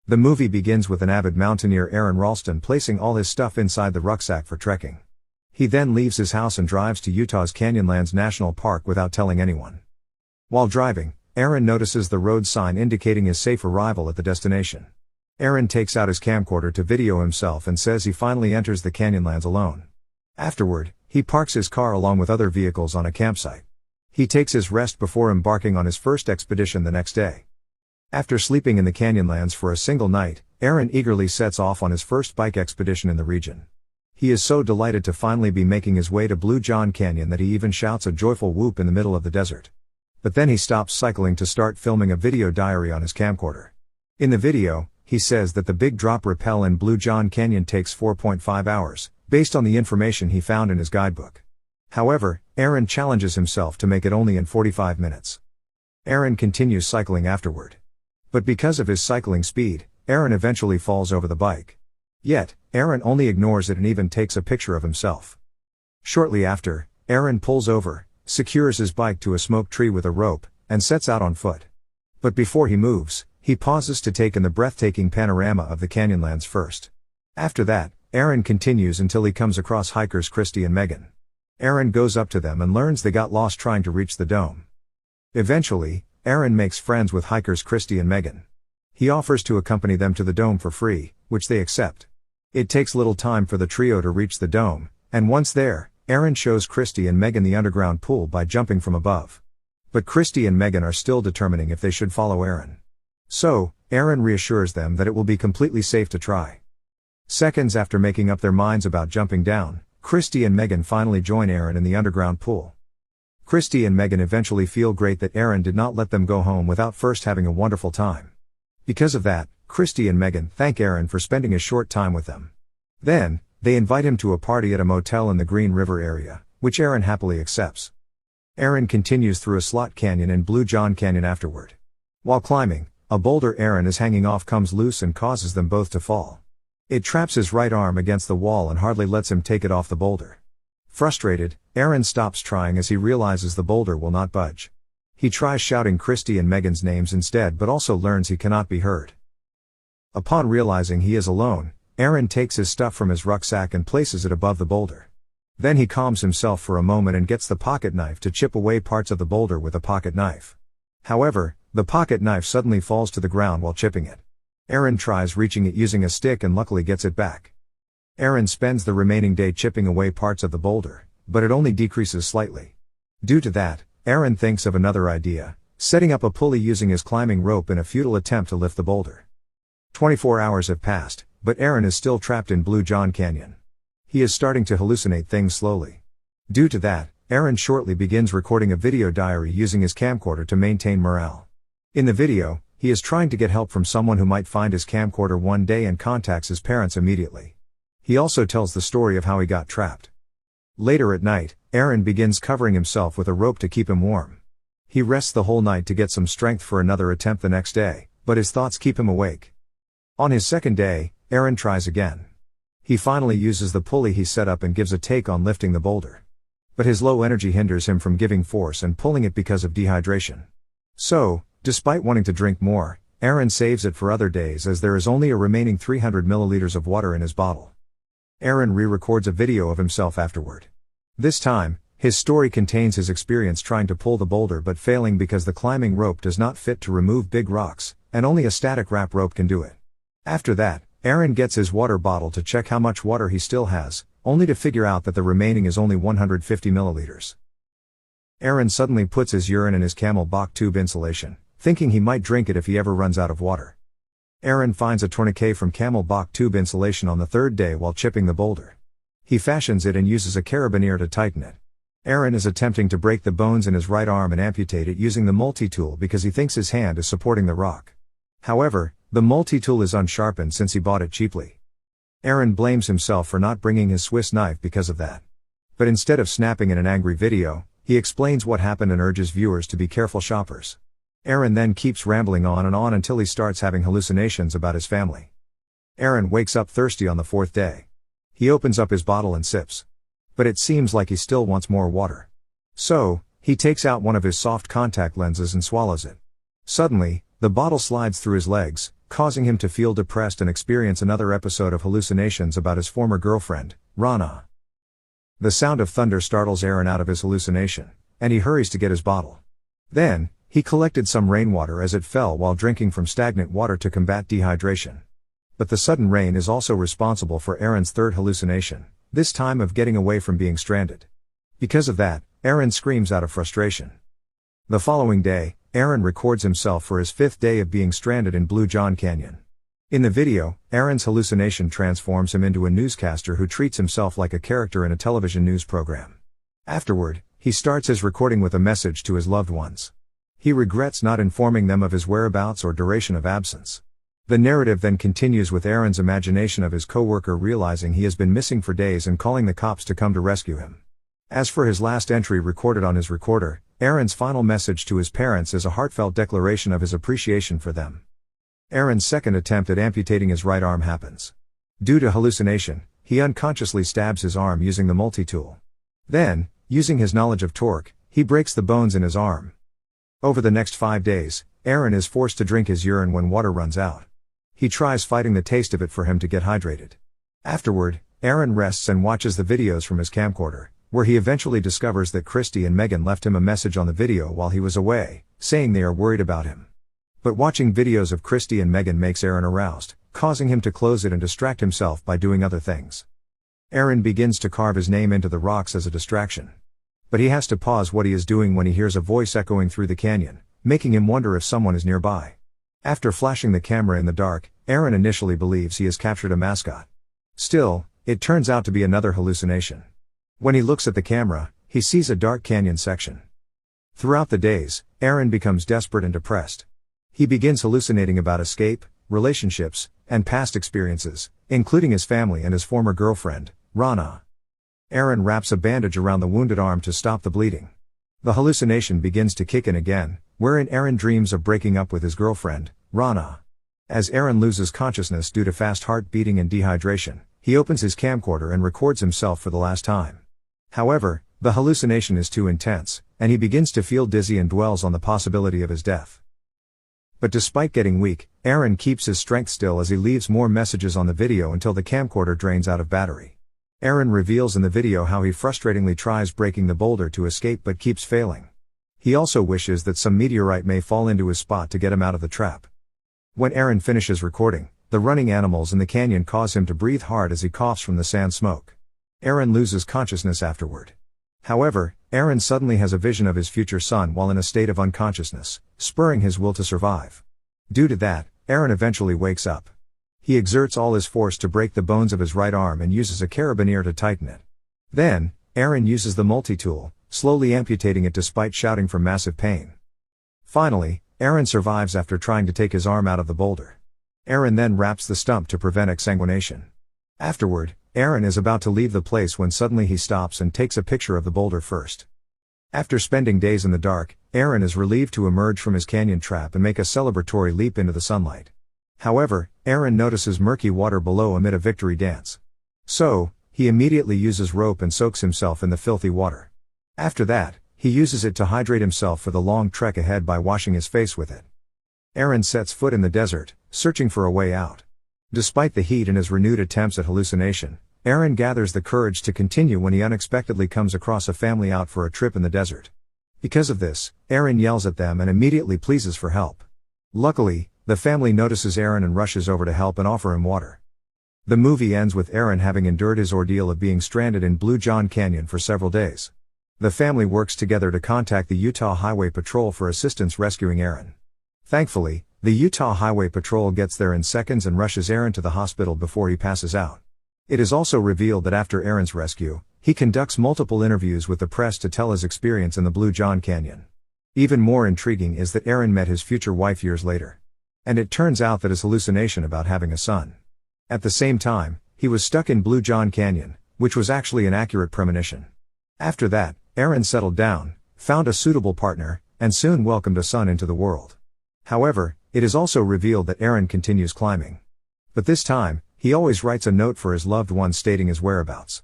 The movie begins with an avid mountaineer Aaron Ralston placing all his stuff inside the rucksack for trekking. He then leaves his house and drives to Utah's Canyonlands National Park without telling anyone. While driving, Aaron notices the road sign indicating his safe arrival at the destination. Aaron takes out his camcorder to video himself and says he finally enters the Canyonlands alone. Afterward, he parks his car along with other vehicles on a campsite. He takes his rest before embarking on his first expedition the next day. After sleeping in the Canyonlands for a single night, Aaron eagerly sets off on his first bike expedition in the region. He is so delighted to finally be making his way to Blue John Canyon that he even shouts a joyful whoop in the middle of the desert. But then he stops cycling to start filming a video diary on his camcorder. In the video, he says that the big drop rappel in Blue John Canyon takes 4.5 hours, based on the information he found in his guidebook. However, Aaron challenges himself to make it only in 45 minutes. Aaron continues cycling afterward. But because of his cycling speed, Aaron eventually falls over the bike. Yet, Aaron only ignores it and even takes a picture of himself. Shortly after, Aaron pulls over, secures his bike to a smoke tree with a rope, and sets out on foot. But before he moves, he pauses to take in the breathtaking panorama of the Canyonlands first. After that, Aaron continues until he comes across hikers Christy and Megan. Aaron goes up to them and learns they got lost trying to reach the dome. Eventually, Aaron makes friends with hikers Christy and Megan. He offers to accompany them to the dome for free, which they accept. It takes little time for the trio to reach the dome, and once there, Aaron shows Christy and Megan the underground pool by jumping from above. But Christy and Megan are still determining if they should follow Aaron. So, Aaron reassures them that it will be completely safe to try. Seconds after making up their minds about jumping down, Christy and Megan finally join Aaron in the underground pool. Christy and Megan eventually feel great that Aaron did not let them go home without first having a wonderful time. Because of that, Christy and Megan thank Aaron for spending a short time with them. Then, they invite him to a party at a motel in the Green River area, which Aaron happily accepts. Aaron continues through a slot canyon in Blue John Canyon afterward. While climbing, a boulder Aaron is hanging off comes loose and causes them both to fall. It traps his right arm against the wall and hardly lets him take it off the boulder. Frustrated, Aaron stops trying as he realizes the boulder will not budge. He tries shouting Christy and Megan's names instead but also learns he cannot be heard. Upon realizing he is alone, Aaron takes his stuff from his rucksack and places it above the boulder. Then he calms himself for a moment and gets the pocket knife to chip away parts of the boulder with a pocket knife. However, the pocket knife suddenly falls to the ground while chipping it. Aaron tries reaching it using a stick and luckily gets it back. Aaron spends the remaining day chipping away parts of the boulder, but it only decreases slightly. Due to that, Aaron thinks of another idea, setting up a pulley using his climbing rope in a futile attempt to lift the boulder. 24 hours have passed, but Aaron is still trapped in Blue John Canyon. He is starting to hallucinate things slowly. Due to that, Aaron shortly begins recording a video diary using his camcorder to maintain morale. In the video, he is trying to get help from someone who might find his camcorder one day and contacts his parents immediately. He also tells the story of how he got trapped. Later at night, Aaron begins covering himself with a rope to keep him warm. He rests the whole night to get some strength for another attempt the next day, but his thoughts keep him awake. On his second day, Aaron tries again. He finally uses the pulley he set up and gives a take on lifting the boulder. But his low energy hinders him from giving force and pulling it because of dehydration. So, despite wanting to drink more, Aaron saves it for other days as there is only a remaining 300 milliliters of water in his bottle. Aaron re-records a video of himself afterward. This time, his story contains his experience trying to pull the boulder but failing because the climbing rope does not fit to remove big rocks, and only a static wrap rope can do it. After that, Aaron gets his water bottle to check how much water he still has, only to figure out that the remaining is only 150 milliliters. Aaron suddenly puts his urine in his camelback tube insulation, thinking he might drink it if he ever runs out of water. Aaron finds a tourniquet from camelback tube insulation on the third day while chipping the boulder. He fashions it and uses a carabiner to tighten it. Aaron is attempting to break the bones in his right arm and amputate it using the multi-tool because he thinks his hand is supporting the rock. However, the multi-tool is unsharpened since he bought it cheaply. Aaron blames himself for not bringing his Swiss knife because of that. But instead of snapping in an angry video, he explains what happened and urges viewers to be careful shoppers. Aaron then keeps rambling on and on until he starts having hallucinations about his family. Aaron wakes up thirsty on the fourth day. He opens up his bottle and sips. But it seems like he still wants more water. So, he takes out one of his soft contact lenses and swallows it. Suddenly, the bottle slides through his legs, causing him to feel depressed and experience another episode of hallucinations about his former girlfriend, Rana. The sound of thunder startles Aaron out of his hallucination, and he hurries to get his bottle. Then, he collected some rainwater as it fell while drinking from stagnant water to combat dehydration. But the sudden rain is also responsible for Aaron's third hallucination, this time of getting away from being stranded. Because of that, Aaron screams out of frustration. The following day, Aaron records himself for his 5th day of being stranded in Blue John Canyon. In the video, Aaron's hallucination transforms him into a newscaster who treats himself like a character in a television news program. Afterward, he starts his recording with a message to his loved ones. He regrets not informing them of his whereabouts or duration of absence. The narrative then continues with Aaron's imagination of his co-worker realizing he has been missing for days and calling the cops to come to rescue him. As for his last entry recorded on his recorder, Aaron's final message to his parents is a heartfelt declaration of his appreciation for them. Aaron's second attempt at amputating his right arm happens. Due to hallucination, he unconsciously stabs his arm using the multi-tool. Then, using his knowledge of torque, he breaks the bones in his arm. Over the next 5 days, Aaron is forced to drink his urine when water runs out. He tries fighting the taste of it for him to get hydrated. Afterward, Aaron rests and watches the videos from his camcorder, where he eventually discovers that Christy and Megan left him a message on the video while he was away, saying they are worried about him. But watching videos of Christy and Megan makes Aaron aroused, causing him to close it and distract himself by doing other things. Aaron begins to carve his name into the rocks as a distraction. But he has to pause what he is doing when he hears a voice echoing through the canyon, making him wonder if someone is nearby. After flashing the camera in the dark, Aaron initially believes he has captured a mascot. Still, it turns out to be another hallucination. When he looks at the camera, he sees a dark canyon section. Throughout the days, Aaron becomes desperate and depressed. He begins hallucinating about escape, relationships, and past experiences, including his family and his former girlfriend, Rana. Aaron wraps a bandage around the wounded arm to stop the bleeding. The hallucination begins to kick in again, wherein Aaron dreams of breaking up with his girlfriend, Rana. As Aaron loses consciousness due to fast heart beating and dehydration, he opens his camcorder and records himself for the last time. However, the hallucination is too intense, and he begins to feel dizzy and dwells on the possibility of his death. But despite getting weak, Aaron keeps his strength still as he leaves more messages on the video until the camcorder drains out of battery. Aaron reveals in the video how he frustratingly tries breaking the boulder to escape but keeps failing. He also wishes that some meteorite may fall into his spot to get him out of the trap. When Aaron finishes recording, the running animals in the canyon cause him to breathe hard as he coughs from the sand smoke. Aaron loses consciousness afterward. However, Aaron suddenly has a vision of his future son while in a state of unconsciousness, spurring his will to survive. Due to that, Aaron eventually wakes up. He exerts all his force to break the bones of his right arm and uses a carabiner to tighten it. Then, Aaron uses the multi-tool, slowly amputating it despite shouting from massive pain. Finally, Aaron survives after trying to take his arm out of the boulder. Aaron then wraps the stump to prevent exsanguination. Afterward, Aaron is about to leave the place when suddenly he stops and takes a picture of the boulder first. After spending days in the dark, Aaron is relieved to emerge from his canyon trap and make a celebratory leap into the sunlight. However, Aaron notices murky water below amid a victory dance. So, he immediately uses rope and soaks himself in the filthy water. After that, he uses it to hydrate himself for the long trek ahead by washing his face with it. Aaron sets foot in the desert, searching for a way out. Despite the heat and his renewed attempts at hallucination, Aaron gathers the courage to continue when he unexpectedly comes across a family out for a trip in the desert. Because of this, Aaron yells at them and immediately pleads for help. Luckily, the family notices Aaron and rushes over to help and offer him water. The movie ends with Aaron having endured his ordeal of being stranded in Blue John Canyon for several days. The family works together to contact the Utah Highway Patrol for assistance rescuing Aaron. Thankfully, the Utah Highway Patrol gets there in seconds and rushes Aaron to the hospital before he passes out. It is also revealed that after Aaron's rescue, he conducts multiple interviews with the press to tell his experience in the Blue John Canyon. Even more intriguing is that Aaron met his future wife years later. And it turns out that his hallucination about having a son. At the same time, he was stuck in Blue John Canyon, which was actually an accurate premonition. After that, Aaron settled down, found a suitable partner, and soon welcomed a son into the world. However, it is also revealed that Aaron continues climbing. But this time, he always writes a note for his loved one stating his whereabouts.